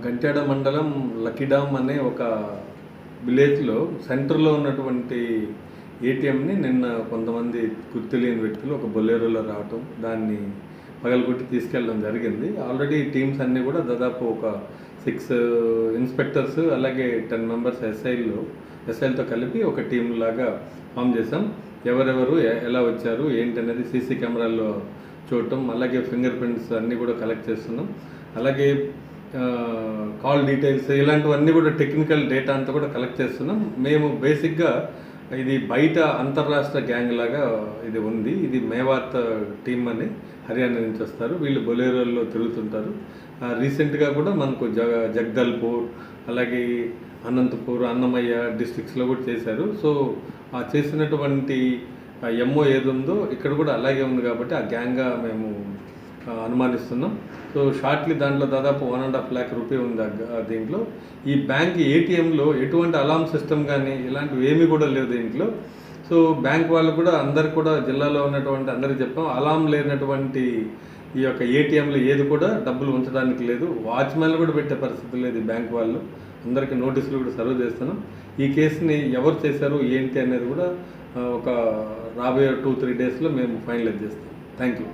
గంట్యాడ మండలం లక్కీడామ్ అనే ఒక విలేజ్లో సెంటర్లో ఉన్నటువంటి ఏటీఎంని నిన్న కొంతమంది గుర్తులేని వ్యక్తులు ఒక బొలేరోలో రావటం, దాన్ని పగలగొట్టి తీసుకెళ్ళడం జరిగింది. ఆల్రెడీ టీమ్స్ అన్నీ కూడా దాదాపు ఒక 6 ఇన్స్పెక్టర్స్ అలాగే 10 మెంబర్స్ ఎస్ఐలతో కలిపి ఒక టీం లాగా ఫామ్ చేసాం. ఎవరెవరు ఎలా వచ్చారు ఏంటనేది సీసీ కెమెరాల్లో చూడటం, అలాగే ఫింగర్ ప్రింట్స్ అన్నీ కూడా కలెక్ట్ చేస్తున్నాం. అలాగే కాల్ డీటెయిల్స్ ఇలాంటివన్నీ కూడా టెక్నికల్ డేటా అంతా కూడా కలెక్ట్ చేస్తున్నాం. మేము బేసిక్గా ఇది బయట అంతర్రాష్ట్ర గ్యాంగ్ లాగా ఇది ఉంది. ఇది మేవాత్ టీమ్ అని హర్యానా నుంచి వస్తారు. వీళ్ళు బొలేరోల్లో తిరుగుతుంటారు. రీసెంట్గా కూడా మనకు జగదల్పూర్ అలాగే అనంతపూర్, అన్నమయ్య డిస్ట్రిక్ట్స్లో కూడా చేశారు. సో ఆ చేసినటువంటి ఎంఓ ఏది ఉందో ఇక్కడ కూడా అలాగే ఉంది కాబట్టి ఆ గ్యాంగ్గా మేము అనుమానిస్తున్నాం. సో షార్ట్లీ దాంట్లో దాదాపు 1.5 lakh రూపీ ఉంది దీంట్లో. ఈ బ్యాంక్ ఏటీఎంలో ఎటువంటి అలారం సిస్టమ్ కానీ ఇలాంటివి ఏమీ కూడా లేవు దీంట్లో. సో బ్యాంక్ వాళ్ళు కూడా అందరికి కూడా జిల్లాలో ఉన్నటువంటి అందరికీ చెప్పాం, అలారం లేనటువంటి ఈ యొక్క ఏటీఎంలో ఏది కూడా డబ్బులు ఉంచడానికి లేదు. వాచ్మెన్లు కూడా పెట్టే పరిస్థితి లేదు. బ్యాంక్ వాళ్ళు అందరికీ నోటీసులు కూడా సర్వ్ చేస్తున్నాం. ఈ కేసుని ఎవరు చేశారు ఏంటి అనేది కూడా ఒక రాబోయే 2-3 డేస్లో మేము ఫైనలైజ్ చేస్తాం. Thank you.